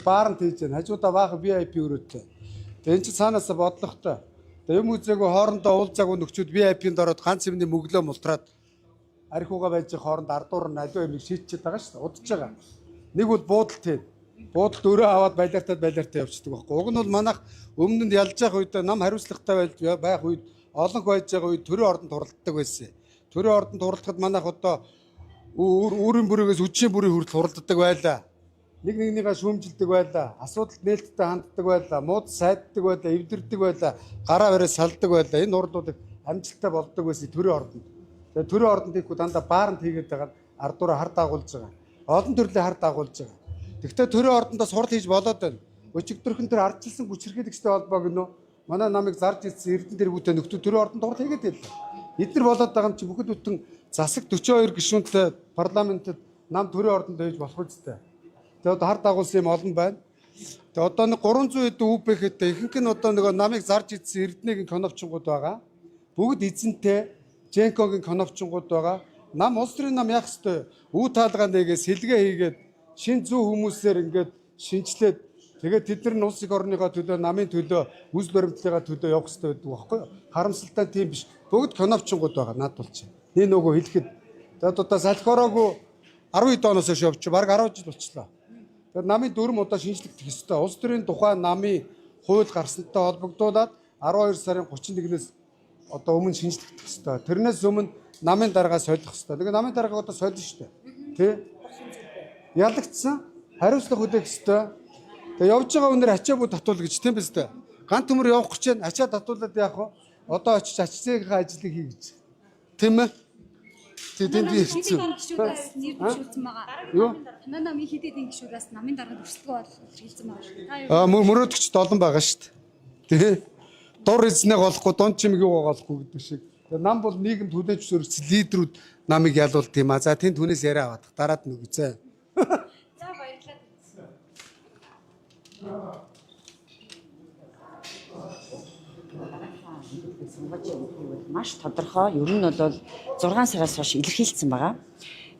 баарнд хийж байна. Хажуудаа баахан VIP өрөөтэй. Тэгээ эн чинь цаанаасаа бодлоготой. Тэгээ юм үзээгүй хоорондоо уулзаагүй нөхчүүд VIP-нд ороод ганц юмны мөглөө мултраад архиугаа байж хооронд ардуур нь аливаа юм шийдчихэд байгаа шүү дээ. Удаж байгаа. Нэг бол буудалт тийм. Буудалт өрөө аваад байлартаа явчихдаг байхгүй. Уг нь бол манайх өмнөд ялж явах үед нам хариуцлагатай байх үед олон байж байгаа үед төрийн ордонд хуралддаг байсан. Төрийн ордонд хуралдахад манайх одоо өөрийн бүрээс үдшийн бүрийн хүртэл хуралддаг байлаа. Нэг нэгнийгээ шүүмжилдэг байлаа. Асуудалд нээлттэй ханддаг байлаа. Мууд сайддаг байлаа, эвдэрдэг байлаа. Гараа бараа салдаг байлаа. Энэ урдуудыг амжилттай болдог байсан төрийн ордонд. Тэгээ төрийн ордонд хийхгүй дандаа баарнд хийгээд байгаа ардуура хар дагуулж байгаа. Олон төрлийн хар дагуулж байгаа. Тэгвэл төрийн ордондоо сурал хийж болоод байна. Өчигдөрхөн төр ардчилсан хүч хэрхэлэгчтэй холбоо гинөө. Манай намайг зарж ирсэн Эрдэнэ тэргүүтээ нөхдөө төрийн ордонд сурал хийгээд байлаа. Эдгээр болоод байгаа юм чи бүхэл бүтэн засаг 42 гишүүнтэй парламентэд нам төрийн ордонд хийж болох үстэй. Тэгээ одоо хар дагуулсан юм олон байна. Тэгээ одоо нэг 300 эд УПХ-тэй ихэнх нь одоо нөгөө намайг зарж идсэн Эрдэнэгийн конопчингууд байгаа. Бүгд эзэнтэй Женкогийн конопчингууд байгаа. Нам улс төрийн нам яах ёстой? Үе таалгаа нэгээ сэлгээ хийгээд шин зүү хүмүүсээр ингээд шинчлээд тэгээд тэд нар нь улс их орныхоо төлөө намын төлөө үс баримтлалынхаа төлөө явах ёстой гэдэг байхгүй юу? Харамсалтай тийм биш. Бүгд конопчингууд байгаа наад болж. Энэ нөгөө хэлэхэд тэгээд одоо салхиороогүй 12 оноос хойш явж баг 10 жил болчихлоо. Тэгээд намын дүрм одоо шинжлэгдэх ёстой. Улс төрийн тухай намын хууль гарсантай холбогдуулаад 12 сарын 31-ээс одоо өмнө шинжлэгдэх ёстой. Тэрнээс өмнө намын дараагаа солих ёстой. Тэгээ намын дараагаа одоо солино шүү дээ. Тэ? Ялагдсан хариуцлага хүлээх ёстой. Тэгээ явж байгаа үнээр ачаа бүү татуул гэж тийм биз дээ. Ган төмөр явах гэж байна. Ачаа татуулаад яах вэ? Одоо очиж ачцаагийнхаа ажлыг хий гэж. Тийм ээ? Тэнд хийсэн. Гишүүдээс нэр дэвшүүлсэн байгаа. Юу? Танай намын хэд хэдэн гишүүдээс намын дарга өрсөлдгөө бол хэлсэн байгаа шүү. Мөрөөдөгч 7 байгаа шүү дээ. Тэ? Дур эзнэг олохгүй, дунд чимэг юу олохгүй гэдэг шиг. Нам бол нийгэмд хүлээж зөвшөөрсөн лидерүүд намыг ялуулт юм а. За тэнд хүнээс яриа аваад дараад нүг зэ. За баярлалаа. Маш тодорхой. Ер нь бол 6 сараас хойш илэрхийлсэн байгаа.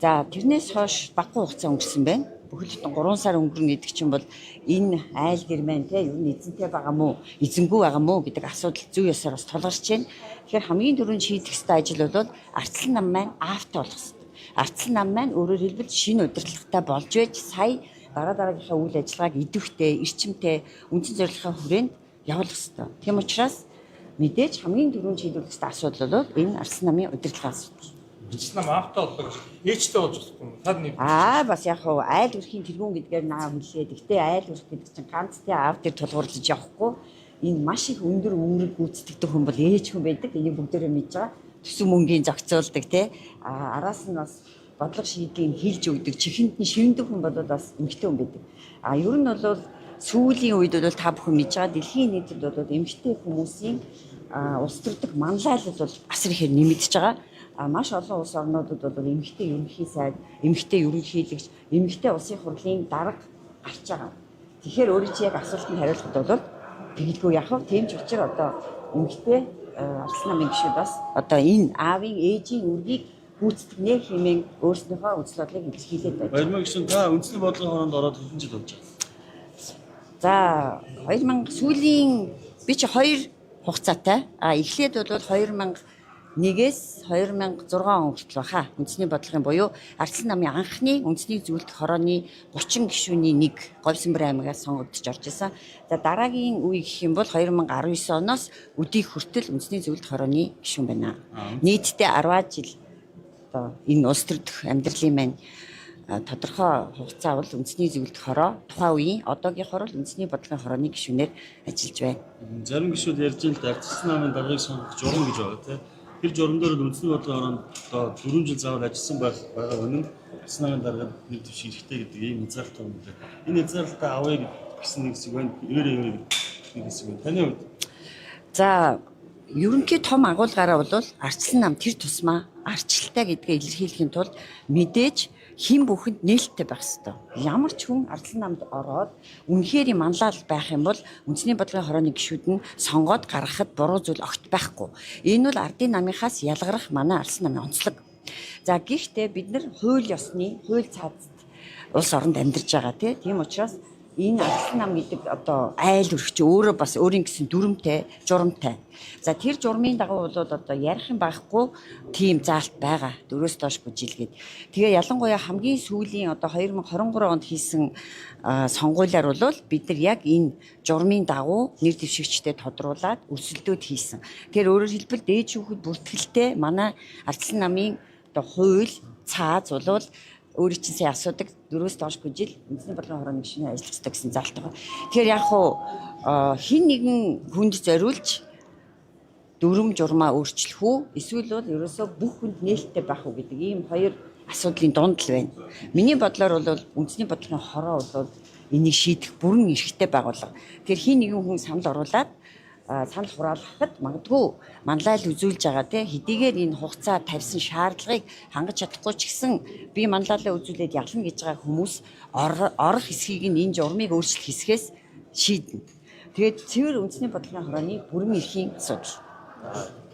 За тэрнээс хойш багагүй хугацаа өнгөрсөн байна. Бүхэл бүтэн 3 сар өнгөрнө гэдэг чинь бол энэ айл гэр маань те ер нь эзэнтэй байгаа мó, эзэнгүй байгаа мó гэдэг асуудал зүй ёсоор бас тулгарч байна. Тэгэхээр хамгийн түрүүнд шийдэх ёстой ажил бол Арцлан нам маань аавтай болох ёстой. Арцлан нам маань өөрөөр хэлбэл шинэ удирдлагатай болж байж сая дараагийнхаа үйл ажиллагааг идэвхтэй, эрчимтэй, үндсэн зорилгын хүрээнд явуулах ёстой. Тийм учраас мэдээж хамгийн түрүүнд шийдвэрлэх ёстой асуудал бол энэ Арцлан намын удирдлагын асуудал. Арцлан нам аавтай болдог. Ээжтэй болж болохгүй. Тад нэг. Бас яг хуу айл өрхийн тэргүүн гэдгээр наа хэлээ. Гэхдээ айл өрх гэдэг чинь ганц тий аав дээр тулгуурлаж явахгүй. Энэ маш их өндөр үүрэг гүйцэтгэдэг хүн бол ээж хүн байдаг. Энийг бүгдээрээ мэдж байгаа. Төсөв мөнгөний зохицуулдаг тий. Араас нь бас бодлого шийдлийг хэлж өгдөг. Чихэнд нь шивндэг хүн бол бас эмэгтэй хүн байдаг. Ер нь бол сүүлийн үед бол та бүхэн мэдж байгаа дэлхийн нийтэд бол эмэгтэй хүмүүсийн улс төрдөг манлайлал бол асар ихээр нэмэгдэж байгаа. Маш олон улс орнуудад бол эмэгтэй ерөнхий сайд, эмэгтэй ерөнхийлөгч, эмэгтэй улсын хурлын дарга гарч байгаа. Тэгэхээр өөрөө чи яг асуултанд хариулахад бол тэгэлгүй яах вэ? Тийм ч учраас одоо эмэгтэй Арцлан намын гишүүд бас одоо энэ аавын ээжийн үргийг гүйцэтгэнэ хэмээн өөрсдийнхөө үзэл бодлыг илэрхийлээд байна. Баярмаг гишүүн та үндэсний бодлогын хороонд ороод хэдэн жил болж байна? За 2000 сүүлийн би чи 2 хугацаатай. Эхлээд бол 2001-ээс 2006 он хүртэл баха. Үндэсний бодлогын буюу Арцлан намын анхны үндэсний зөвлөлт хорооны 30 гишүүний нэг Говьсанбар аймагаас сонгогдож орж исэн. За дараагийн үе гэх юм бол 2019 оноос өдийг хүртэл үндэсний зөвлөлт хорооны гишүүн байна. Нийтдээ 10 жил одоо энэ улс төрдөх амьдралын маань тодорхой хугацаа бол үндэсний зөвлөлт хороо тухайн үеийн одоогийн хорол үндэсний бодлогын хорооны гишүүнээр ажиллаж байна. Зарим гишүүд ярьж байгаа л Арцлан намын даргаыг сонгох журам гэж байгаа тийм. Тэр журам дээр үндэсний бодлогын хороонд одоо 4 жил заавал ажилласан байгаа үнэн Арцлан намын даргаад нэг төвш хэрэгтэй гэдэг ийм хязгаарлалт байна лээ. Энэ хязгаарлалтаа авъя гэсэн нэг хэсэг байна. Ирээрээ нэг хэсэг байна. Таны хувьд? За ерөнхий том агуулгаараа бол Арцлан нам тэр тусмаа арчилтаа гэдгээ илэрхийлэхийн тулд мэдээж хэн бүхэнд нээлттэй байх ёстой. Ямар ч хүн Арцлан намд ороод үнэхээр манлал байх юм бол үндэсний бодлогын хорооны гишүүд нь сонгоод гаргахад буруу зүйл огт байхгүй. Энэ бол ардын намынхаас ялгарах манай Арцлан намын онцлог. За гэхдээ бид нар хууль ёсны, хууль цаазд улс оронд амьдарч байгаа тийм учраас энэ Ардсан нам гэдэг одоо айл өргөч өөрөө бас өөрийн гэсэн дүрмтэй, журамтай. За тэр журмын дагуу бол одоо ярих юм байхгүй тийм заалт байгаа. 4-өөс доошгүй жилгээд. Тэгээ ялангуяа хамгийн сүүлийн одоо 2023 онд хийсэн сонгуулиар бол бид нар яг энэ журмын дагуу нэр дэвшигчтэй тодруулаад өрсөлдөөд хийсэн. Тэгэхээр өөрөөр хэлбэл дээд шүүхэд бүртгэлтэй манай Ардсан намын одоо хууль цааз бол өөрийн чинь асуудаг 4-өөс доошгүй жил үндэсний бодлогын хорооны гишүүний ажиллах ёстой гэсэн заалт байгаа. Тэгэхээр яг хуу хин нэгэн хүнд зориулж дүрм журмаа өөрчлөх үү эсвэл бол ерөөсөө бүх хүнд нээлттэй байх уу гэдэг ийм хоёр асуудлын дунд л байна. Миний бодлоор бол үндэсний бодлогын хороо бол энийг шийдэх бүрэн эрхтэй байгууллага. Тэгэхээр хин нэгэн хүн санал оруулаад санал хураалгахад магадгүй манлайл үзүүлж байгаа те хэдийгээр энэ хугацаа тавьсан шаардлагыг хангаж чадахгүй ч гэсэн би манлайлаа үзүүлээд ялна гэж байгаа хүмүүс орох хэсгийг энэ журмыг өөрчлөх хэсгээс шийднэ. Тэгээд цэвэр үндэсний бодлогын хорооны бүрэн эрхийн асуудал.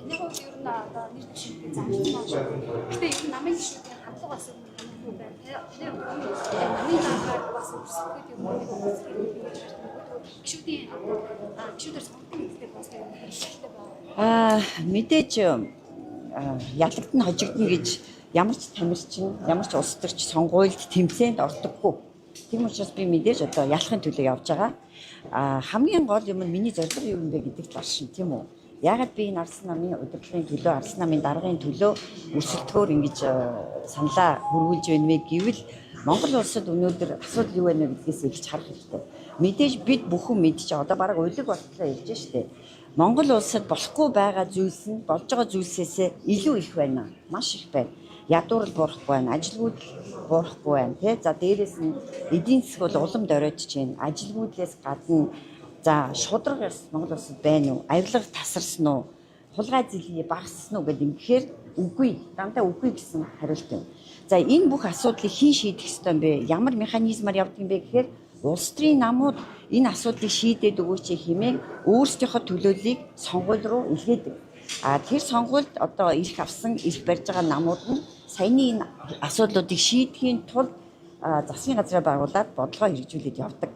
Энийг бол ер нь одоо нэр дэвшигтэй заалсан байна. Гэтэ ер нь намын гишүүдийн хандлага бас юм байна. Тэр намын дараагаар бас өсөхгүй юм байна. Гишүүдийн гишүүдээр сонгогдсон гэдэг бас хэрэгтэй байна. Мэдээж ялагдана хожигдно гэж ямар ч тамирчин, ямар ч улс төрч сонгуульд тэмцээнд ордоггүй. Тийм учраас би мэдээж одоо ялахын төлөө явж байгаа. Хамгийн гол юм нь миний зорилго юу юм бэ гэдэгт оршин тийм үү? Яагаад би энэ Ардсан намын удирдлагын төлөө, Ардсан намын даргын төлөө өрсөлдөхөөр ингэж саналаа хөрвүүлж байна вэ гэвэл Монгол улсад өнөөдөр асуудал юу байна вэ гэдгээс эхэлж харах хэрэгтэй. Мэдээж бид бүхэн мэдж одоо бараг уйлаг болтлоо хэлж штэ. Монгол улсад болохгүй байгаа зүйлс нь болж байгаа зүйлсээс илүү их байна. Маш их байна. Ядуурл буурахгүй байна, ажилгүйд буурахгүй байна, тий. За дээрэс нь эдийн засаг бол улам доройтж байна. Ажилгүйдлээс гадна за шудраг Монгол улсад байна уу? Авилга тасарсан уу? Хулгай зилий багассан уу гэдэг ингэхээр үгүй. Дандаа үгүй гэсэн хариулт байна. За энэ бүх асуудлыг хэн шийдэх ёстой юм бэ? Ямар механизмаар явдаг юм бэ гэхээр улс төрийн намууд энэ асуудлыг шийдээд өгөөч хэмээн өөрсдийнхөө төлөөллийг сонгууль руу илгээдэг. Тэр сонгуульд одоо ирэх авсан, ирэх барьж байгаа намууд нь саяны энэ асуудлуудыг шийдэхийн тулд засгийн газраа байгуулад бодлогоо хэрэгжүүлээд явдаг.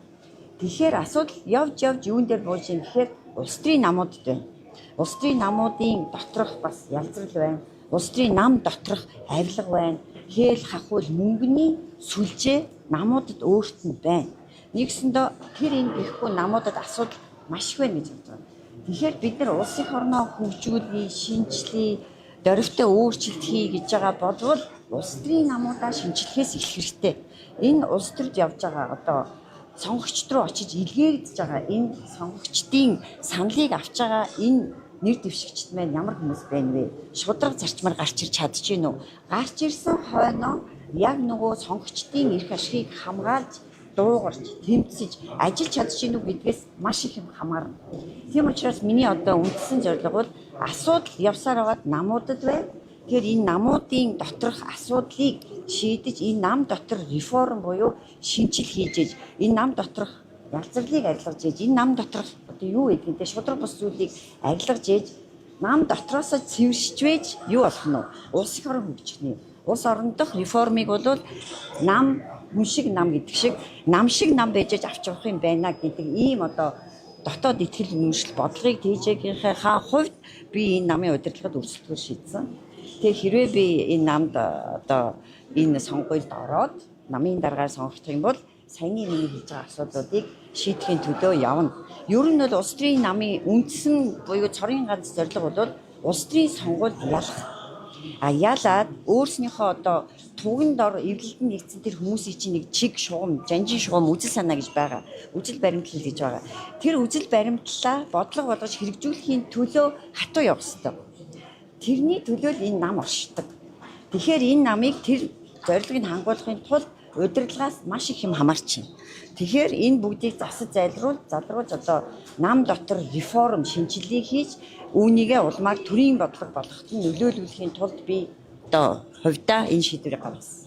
Тэгэхээр асуудал явж юун дээр бууж юм гэхээр улс төрийн намуудд байна. Улс төрийн намуудын доторх бас ялцрал байна. Улс төрийн нам доторх авилга байна. Хээл хахуул мөнгөний сүлжээ намуудад өөрт нь байна. Нэгсэндээ тэр энэ гэхгүй намуудад асуудал маш их байна гэж бодож байна. Тэгэхээр бид нар улсын орноо хөгжүүлээ, шинжлэе, дөрвтэй өөрчлөлт хий гэж байгаа болвол улс төрийн намуудаа шинжлэхээс эхлэх хэрэгтэй. Энэ улс төрд явж байгаа одоо сонгогчд руу очиж илгээгдэж байгаа энэ сонгогчдын саналыг авч байгаа энэ нэр дэвшигчд маань ямар хүмүүс байна вэ? Шудраг зарчмаар гарч ирж чадчихэв нү? Гарч ирсэн хойноо яг нөгөө сонгогчдын эрх ашигыг хамгаалж дуугарч тэмцэж ажиллаж чадчихэв нү гэдгээс маш их юм хамаарна. Тийм учраас миний одоо үндсэн зорилго бол асуудал явсаар байгаад намуудад байна. Тэгэхээр энэ намуудын доторх асуудлыг шийдэж энэ нам дотор реформ буюу шинжил хийж энэ нам доторх ялцралыг арилгаж ээж энэ нам доторх одоо юу гэдэг вэ? Шудраг бус зүйлийг арилгаж ээж нам дотроос цэвэршиж вэж юу болох нь вэ? Улс их орон хөгжих нь. Улс орон дох реформыг бол нам хүн шиг нам гэдэг шиг нам шиг нам байж авч явах юм байна гэдэг ийм одоо дотоод итгэл үнэмшил бодлогыг ТЖ-гийнхаа хувьд би энэ намын удирдлагад өрсөлдөхөөр шийдсэн. Тэгээ хэрвээ би энэ намд одоо энэ сонгуульд ороод намын дараагаар сонгогдох юм бол саяны миний хэлж байгаа асуудлуудыг шийдэхийн төлөө явна. Ер нь бол улс төрийн намын үндсэн буюу цорын ганц зорилго бол улс төрийн сонгуульд ялах. Яалаад өөрснийхөө одоо туганд ор эвлэлтэнд нэгдсэн тэр хүмүүсийн чинь нэг чиг шугам, жанжин шугам үжил санаа гэж байгаа. Үжил баримтлал гэж байгаа. Тэр үжил баримтлалаа бодлого болгож хэрэгжүүлэхийн төлөө хатуу явах ёстой. Тэрний төлөө л энэ нам оршдог. Тэгэхээр энэ намыг тэр зорилгыг хангуулахын тулд удирдлагаас маш их юм хамаарч байна. Тэгэхээр энэ бүгдийг засаж залруулж одоо нам дотор реформ шинжилгээ хийж үүнийгээ улмаар төрийн бодлого болгоход нь нөлөөлүүлэхийн тулд би одоо хувьдаа энэ шийдвэрийг гаргасан.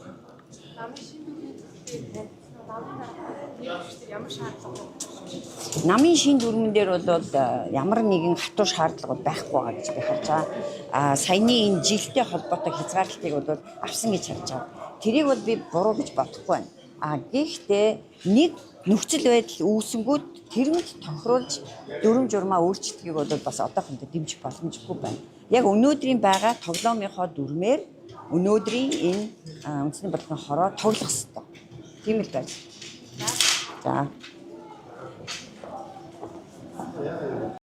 Намын шин дүрмэн дээр бол ямар нэгэн хатуу шаардлага байхгүй байгаа гэж би харж байгаа. Саяны энэ жилтэй холбоотой хязгаарлалтыг бол авсан гэж харж байгаа. Тэрийг бол би буруу гэж бодохгүй байна. Гэхдээ нэг нөхцөл байдал үүсэнгүүт тэрэнд тохируулж дүрм журмаа өөрчлөлтгийг бол бас одоохондоо дэмжих боломжгүй байна. Яг өнөөдрийн байгаа тоглоомынхоо дүрмээр өнөөдрийн энэ үндэсний бодлогын хороо тоглох ёстой. Тийм л байна. За.